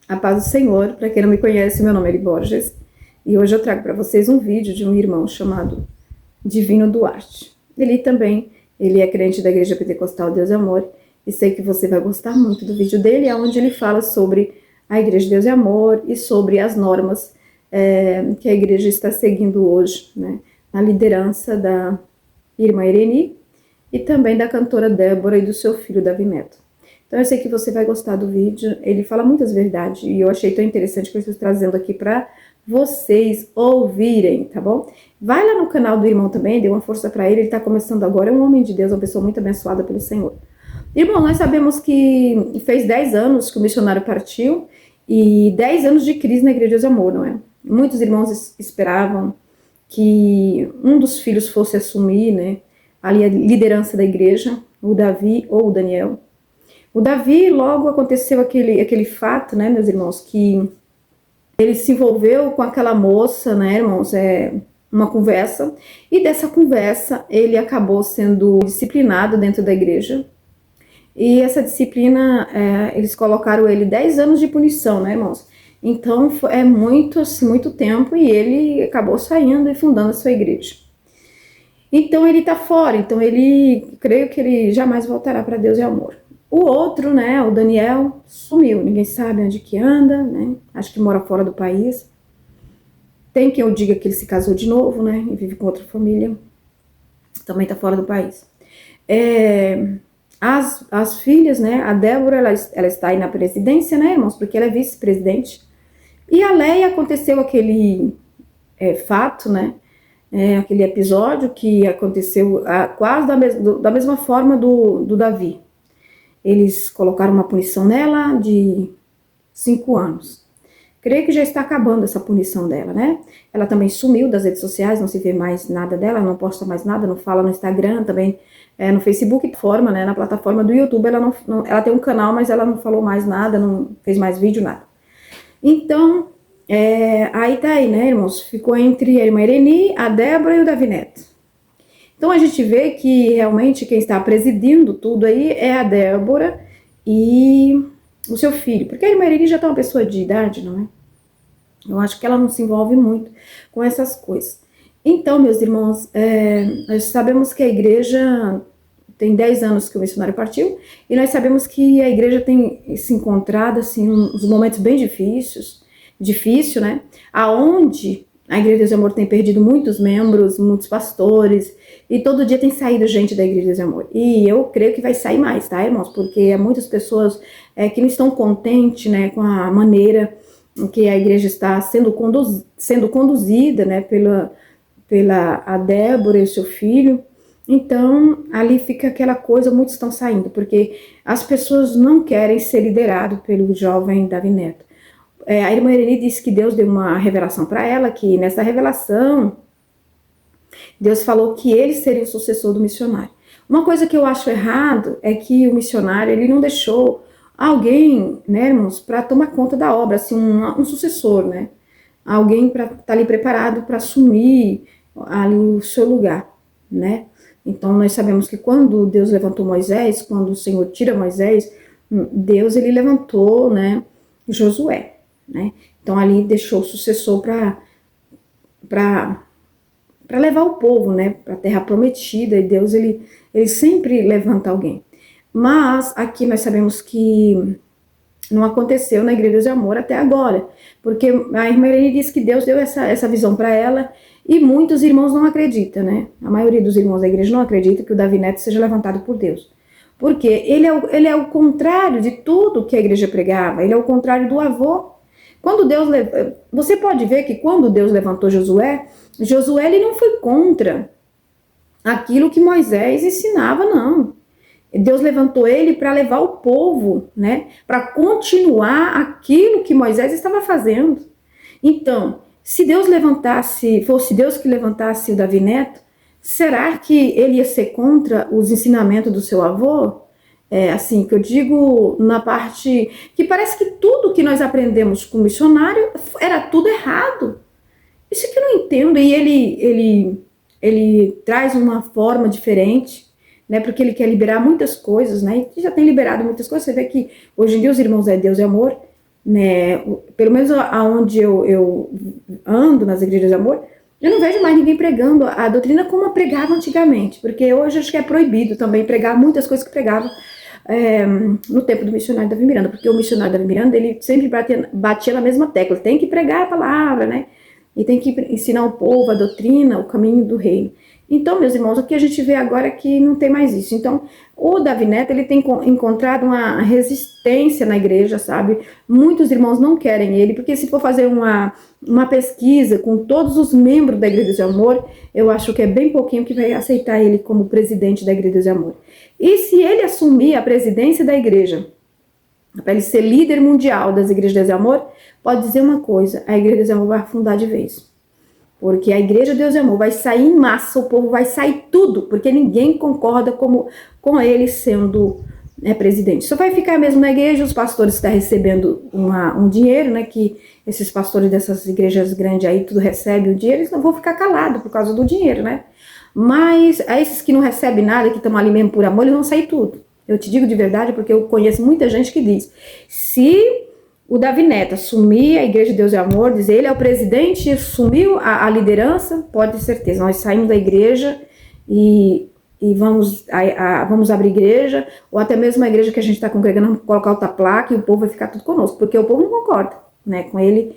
A paz do Senhor. Para quem não me conhece, meu nome é Eli Borges e hoje eu trago para vocês um vídeo de um irmão chamado Divino Duarte. Ele é crente da Igreja Pentecostal Deus é Amor e sei que você vai gostar muito do vídeo dele, onde ele fala sobre a Igreja Deus é Amor e sobre as normas que a igreja está seguindo hoje, né, na liderança da irmã Ireni e também da cantora Débora e do seu filho Davi Neto. Então eu sei que você vai gostar do vídeo, ele fala muitas verdades e eu achei tão interessante que eu estou trazendo aqui para vocês ouvirem, tá bom? Vai lá no canal do irmão também, dê uma força para ele está começando agora, é um homem de Deus, uma pessoa muito abençoada pelo Senhor. Irmão, nós sabemos que fez 10 anos que o missionário partiu e 10 anos de crise na Igreja de Amor, não é? Muitos irmãos esperavam que um dos filhos fosse assumir, né, ali a liderança da igreja, o Davi ou o Daniel. O Davi, logo aconteceu aquele fato, né, meus irmãos, que ele se envolveu com aquela moça, né, irmãos, uma conversa, e dessa conversa ele acabou sendo disciplinado dentro da igreja, e essa disciplina, eles colocaram ele 10 anos de punição, né, irmãos? Então, é muito, assim, muito tempo, e ele acabou saindo e fundando a sua igreja. Então, ele tá fora, então creio que ele jamais voltará para Deus e Amor. O outro, né, o Daniel, sumiu, ninguém sabe onde que anda, né, acho que mora fora do país. Tem quem eu diga que ele se casou de novo, né, e vive com outra família, também tá fora do país. As filhas, né, a Débora, ela está aí na presidência, né, irmãos, porque ela é vice-presidente. E a Leia, aconteceu aquele fato, né, aquele episódio que aconteceu quase da mesma forma do Davi. Eles colocaram uma punição nela de 5 anos. Creio que já está acabando essa punição dela, né? Ela também sumiu das redes sociais, não se vê mais nada dela, não posta mais nada, não fala no Instagram, também no Facebook, né? Na plataforma do YouTube, ela tem um canal, mas ela não falou mais nada, não fez mais vídeo, nada. Então, aí tá aí, né, irmãos? Ficou entre a irmã Ireni, a Débora e o Davi Neto. Então a gente vê que realmente quem está presidindo tudo aí é a Débora e o seu filho, porque a irmã Irene já está uma pessoa de idade, não é? Eu acho que ela não se envolve muito com essas coisas. Então, meus irmãos, nós sabemos que a igreja tem 10 anos que o missionário partiu, e nós sabemos que a igreja tem se encontrado, assim, uns momentos bem difícil, né? Aonde a Igreja de Deus e Amor tem perdido muitos membros, muitos pastores, e todo dia tem saído gente da Igreja de Deus e Amor. E eu creio que vai sair mais, tá, irmãos? Porque há muitas pessoas que não estão contentes, né, com a maneira que a igreja está sendo conduzida, né, pela a Débora e o seu filho. Então, ali fica aquela coisa, muitos estão saindo, porque as pessoas não querem ser lideradas pelo jovem Davi Neto. A irmã Irene disse que Deus deu uma revelação para ela, que nessa revelação, Deus falou que ele seria o sucessor do missionário. Uma coisa que eu acho errado é que o missionário, ele não deixou alguém, né, irmãos, para tomar conta da obra, assim, um sucessor, né? Alguém para estar ali preparado para assumir ali o seu lugar, né? Então, nós sabemos que quando Deus levantou Moisés, quando o Senhor tira Moisés, Deus, ele levantou, né, Josué. Né? Então ali deixou o sucessor para levar o povo, né, para a terra prometida, e Deus ele sempre levanta alguém. Mas aqui nós sabemos que não aconteceu na Igreja de Amor até agora, porque a irmã Irene disse que Deus deu essa visão para ela, e muitos irmãos não acreditam, né? A maioria dos irmãos da igreja não acredita que o Davi Neto seja levantado por Deus. Porque ele é o contrário de tudo que a igreja pregava, ele é o contrário do avô. Você pode ver que quando Deus levantou Josué ele não foi contra aquilo que Moisés ensinava, não. Deus levantou ele para levar o povo, né, para continuar aquilo que Moisés estava fazendo. Então, se Deus fosse Deus que levantasse o Davi Neto, será que ele ia ser contra os ensinamentos do seu avô? Assim, que eu digo na parte que parece que tudo que nós aprendemos com o missionário era tudo errado. Isso que eu não entendo, e ele traz uma forma diferente, né, porque ele quer liberar muitas coisas, né, e já tem liberado muitas coisas. Você vê que hoje em dia os irmãos Deus é Amor, né, pelo menos aonde eu ando nas igrejas de amor, eu não vejo mais ninguém pregando a doutrina como pregava antigamente, porque hoje acho que é proibido também pregar muitas coisas que pregava no tempo do missionário Davi Miranda, porque o missionário Davi Miranda, ele sempre batia na mesma tecla, tem que pregar a palavra, né, e tem que ensinar o povo a doutrina, o caminho do reino. Então, meus irmãos, o que a gente vê agora é que não tem mais isso. Então, o Davi Neto, ele tem encontrado uma resistência na igreja, sabe? Muitos irmãos não querem ele, porque se for fazer uma pesquisa com todos os membros da Igreja de Amor, eu acho que é bem pouquinho que vai aceitar ele como presidente da Igreja de Amor. E se ele assumir a presidência da igreja, para ele ser líder mundial das igrejas de amor, pode dizer uma coisa, a Igreja de Amor vai afundar de vez. Porque a Igreja de Deus e Amor vai sair em massa, o povo vai sair tudo, porque ninguém concorda com ele sendo presidente. Só vai ficar mesmo na igreja os pastores que estão recebendo um dinheiro, né, que esses pastores dessas igrejas grandes aí tudo recebem o dinheiro, eles não vão ficar calados por causa do dinheiro, né? Mas esses que não recebem nada, que estão ali mesmo por amor, eles vão sair tudo. Eu te digo de verdade, porque eu conheço muita gente que diz, se o Davi Neto assumir a Igreja de Deus e Amor, dizer ele é o presidente, assumiu a liderança, pode ter certeza, nós saímos da igreja e vamos abrir igreja, ou até mesmo a igreja que a gente está congregando, vamos colocar outra placa e o povo vai ficar tudo conosco, porque o povo não concorda, né, com ele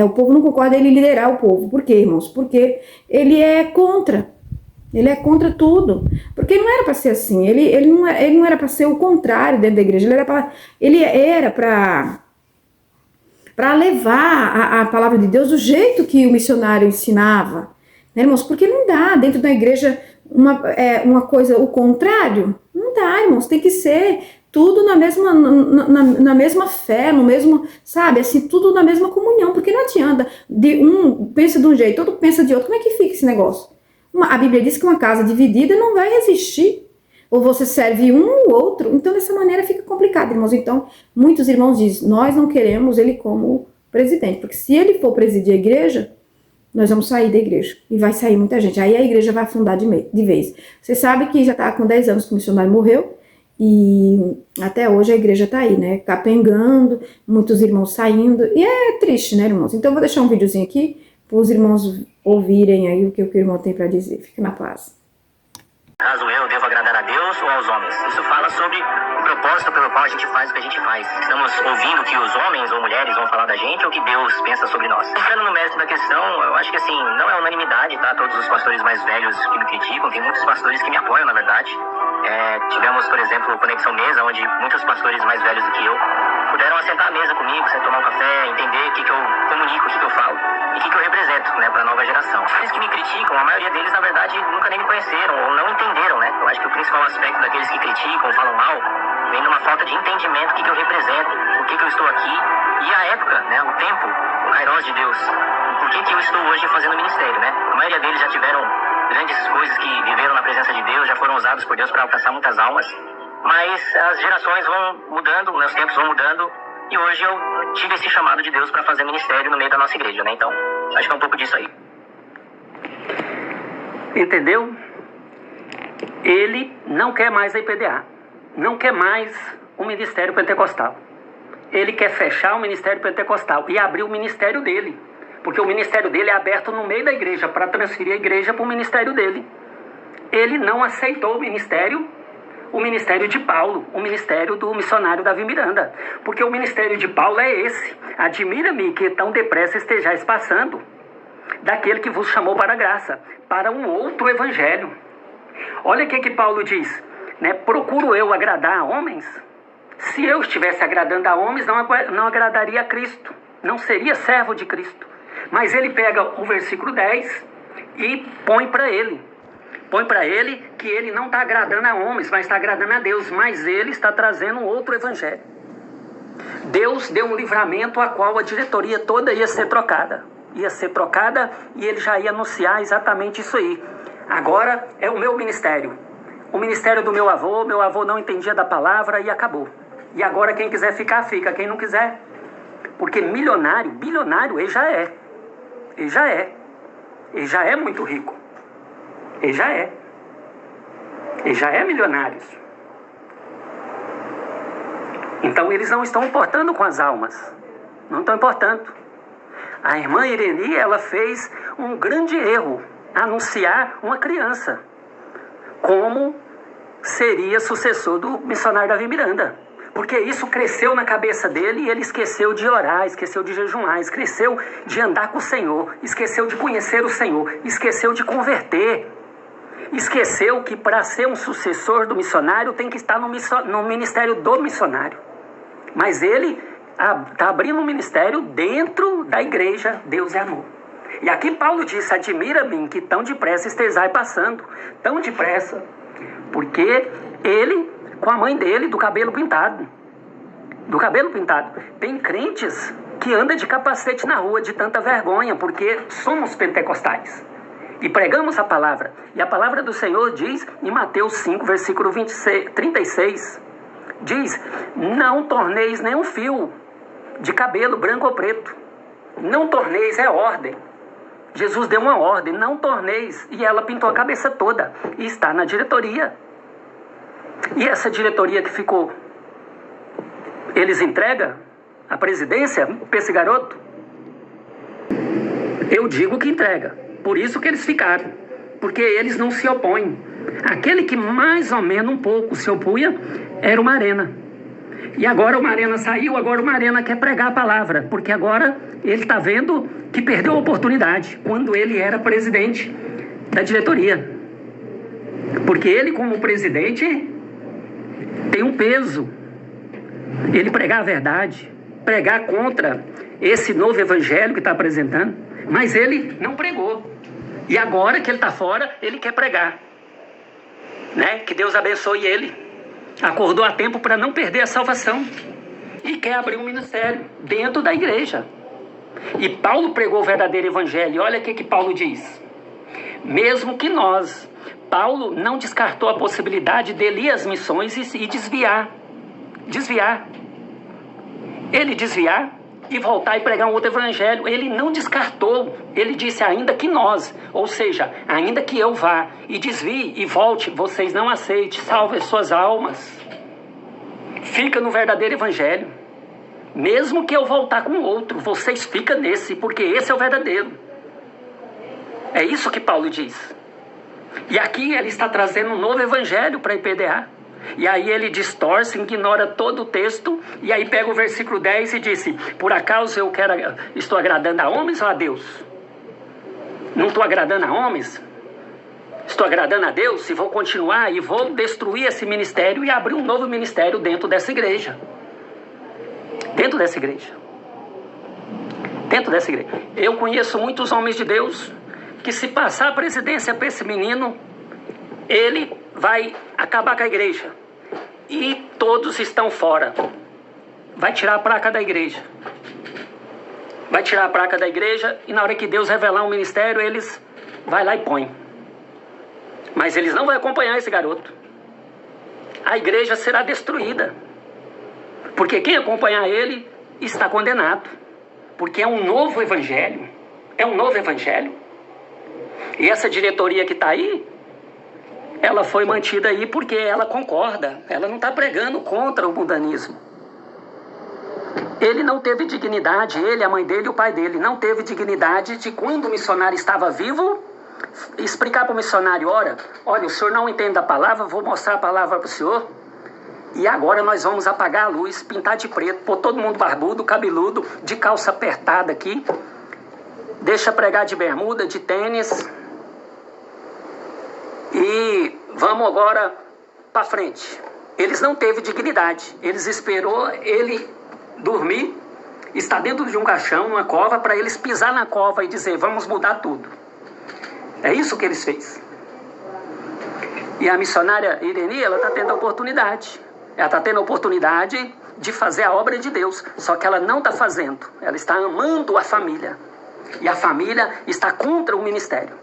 o povo não concorda ele liderar o povo. Por quê, irmãos? Porque ele é contra. Ele é contra tudo. Porque não era para ser assim. Ele não era para ser o contrário dentro da igreja. Ele era para levar a palavra de Deus do jeito que o missionário ensinava. Né, irmãos? Porque não dá dentro da igreja uma coisa, o contrário. Não dá, irmãos. Tem que ser tudo na mesma fé, no mesmo, sabe, assim, tudo na mesma comunhão. Porque não adianta. Um pensa de um jeito, outro pensa de outro. Como é que fica esse negócio? A Bíblia diz que uma casa dividida não vai resistir. Ou você serve um ou outro. Então, dessa maneira fica complicado, irmãos. Então, muitos irmãos dizem, nós não queremos ele como presidente. Porque se ele for presidir a igreja, nós vamos sair da igreja. E vai sair muita gente. Aí a igreja vai afundar de vez. Você sabe que já está com 10 anos que o missionário morreu. E até hoje a igreja está aí, né? Capengando, muitos irmãos saindo. E é triste, né, irmãos? Então, eu vou deixar um videozinho aqui para os irmãos ouvirem aí o que o irmão tem para dizer. Fique na paz. Caso eu devo agradar a Deus ou aos homens? Isso fala sobre o propósito pelo qual a gente faz o que a gente faz. Estamos ouvindo o que os homens ou mulheres vão falar da gente ou o que Deus pensa sobre nós? Entrando no mérito da questão, eu acho que assim, não é unanimidade, tá? Todos os pastores mais velhos que me criticam, tem muitos pastores que me apoiam, na verdade. Tivemos, por exemplo, o Conexão Mesa, onde muitos pastores mais velhos do que eu puderam assentar à mesa comigo, tomar um café, entender o que eu comunico, o que eu falo e o que eu represento, né, para a nova geração. Aqueles que me criticam, a maioria deles, na verdade, nunca nem me conheceram ou não entenderam, né? Eu acho que o principal aspecto daqueles que criticam, falam mal, vem numa falta de entendimento do que eu represento, por que eu estou aqui e a época, né, o tempo, o Kairos de Deus, por que eu estou hoje fazendo ministério, né? A maioria deles já tiveram grandes coisas que viveram na presença de Deus, já foram usados por Deus para alcançar muitas almas, mas as gerações vão mudando, os tempos vão mudando, e hoje eu tive esse chamado de Deus para fazer ministério no meio da nossa igreja, né? Então, acho que é um pouco disso aí. Entendeu? Ele não quer mais a IPDA, não quer mais o ministério pentecostal. Ele quer fechar o ministério pentecostal e abrir o ministério dele, porque o ministério dele é aberto no meio da igreja, para transferir a igreja para o ministério dele. Ele não aceitou o ministério de Paulo, o ministério do missionário Davi Miranda, porque o ministério de Paulo é esse: admira-me que tão depressa estejais passando daquele que vos chamou para a graça, para um outro evangelho. Olha o que Paulo diz, né? Procuro eu agradar a homens? Se eu estivesse agradando a homens, não agradaria a Cristo, não seria servo de Cristo. Mas ele pega o versículo 10 e põe para ele que ele não está agradando a homens, mas está agradando a Deus, mas ele está trazendo um outro evangelho. Deus deu um livramento a qual a diretoria toda ia ser trocada e ele já ia anunciar exatamente isso aí. Agora é o meu ministério, o ministério do meu avô não entendia da palavra e acabou. E agora quem quiser ficar, fica, quem não quiser, porque bilionário ele já é muito rico, ele já é milionário. Então eles não estão importando com as almas. Não estão importando. A irmã Ireni, ela fez um grande erro, anunciar uma criança como seria sucessor do missionário Davi Miranda. Porque isso cresceu na cabeça dele e ele esqueceu de orar, esqueceu de jejuar, esqueceu de andar com o Senhor, esqueceu de conhecer o Senhor, esqueceu de converter. Esqueceu que para ser um sucessor do missionário tem que estar no ministério do missionário. Mas ele está abrindo um ministério dentro da igreja Deus é Amor. E aqui Paulo disse, admira-me que tão depressa estejais passando. Tão depressa. Porque ele, com a mãe dele, do cabelo pintado. Do cabelo pintado. Tem crentes que andam de capacete na rua de tanta vergonha, porque somos pentecostais. E pregamos a palavra. E a palavra do Senhor diz, em Mateus 5, versículo 36, diz, não torneis nenhum fio de cabelo branco ou preto. Não torneis, é ordem. Jesus deu uma ordem, não torneis. E ela pintou a cabeça toda. E está na diretoria. E essa diretoria que ficou, eles entregam a presidência para esse garoto? Eu digo que entrega. Por isso que eles ficaram. Porque eles não se opõem. Aquele que mais ou menos um pouco se opunha era o Marena. E agora o Marena saiu, agora o Marena quer pregar a palavra. Porque agora ele está vendo que perdeu a oportunidade quando ele era presidente da diretoria. Porque ele, como presidente, tem um peso. Ele pregar a verdade, pregar contra esse novo evangelho que está apresentando. Mas ele não pregou. E agora que ele está fora, ele quer pregar. Né? Que Deus abençoe ele. Acordou a tempo para não perder a salvação. E quer abrir um ministério dentro da igreja. E Paulo pregou o verdadeiro evangelho. E olha o que Paulo diz. Mesmo que nós, Paulo não descartou a possibilidade dele ir às missões e desviar. Ele desviar e voltar e pregar um outro evangelho. Ele não descartou. Ele disse, ainda que nós, ou seja, ainda que eu vá e desvie e volte, vocês não aceitem, salve suas almas. Fica no verdadeiro evangelho. Mesmo que eu voltar com outro, vocês ficam nesse, porque esse é o verdadeiro. É isso que Paulo diz. E aqui ele está trazendo um novo evangelho para a IPDA. E aí ele distorce, ignora todo o texto, e aí pega o versículo 10 e disse, por acaso estou agradando a homens ou a Deus? Não estou agradando a homens? Estou agradando a Deus e vou continuar e vou destruir esse ministério e abrir um novo ministério dentro dessa igreja. Dentro dessa igreja. Dentro dessa igreja. Eu conheço muitos homens de Deus que se passar a presidência para esse menino, ele vai acabar com a igreja. E todos estão fora. Vai tirar a placa da igreja. Vai tirar a placa da igreja e na hora que Deus revelar um ministério, eles vai lá e põe. Mas eles não vão acompanhar esse garoto. A igreja será destruída. Porque quem acompanhar ele está condenado. Porque é um novo evangelho. É um novo evangelho. E essa diretoria que está aí, ela foi mantida aí porque ela concorda. Ela não está pregando contra o mundanismo. Ele não teve dignidade, ele, a mãe dele e o pai dele, não teve dignidade de quando o missionário estava vivo, explicar para o missionário, olha, o senhor não entende a palavra, vou mostrar a palavra para o senhor. E agora nós vamos apagar a luz, pintar de preto, pôr todo mundo barbudo, cabeludo, de calça apertada aqui. Deixa pregar de bermuda, de tênis. E vamos agora para frente. Eles não teve dignidade. Eles esperou ele dormir, estar dentro de um caixão, uma cova, para eles pisar na cova e dizer, vamos mudar tudo. É isso que eles fez. E a missionária Ireni, ela está tendo a oportunidade. Ela está tendo a oportunidade de fazer a obra de Deus. Só que ela não está fazendo. Ela está amando a família. E a família está contra o ministério.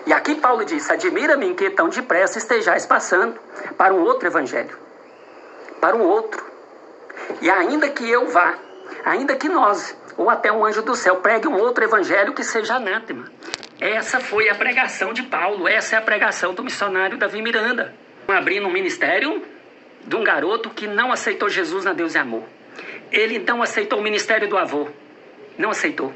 E aqui Paulo diz, admira-me que tão depressa estejais passando para um outro evangelho. Para um outro. E ainda que eu vá, ainda que nós, ou até um anjo do céu, pregue um outro evangelho que seja anátema. Essa foi a pregação de Paulo, essa é a pregação do missionário Davi Miranda. Abrindo um ministério de um garoto que não aceitou Jesus na Deus e Amor. Ele não aceitou o ministério do avô. Não aceitou.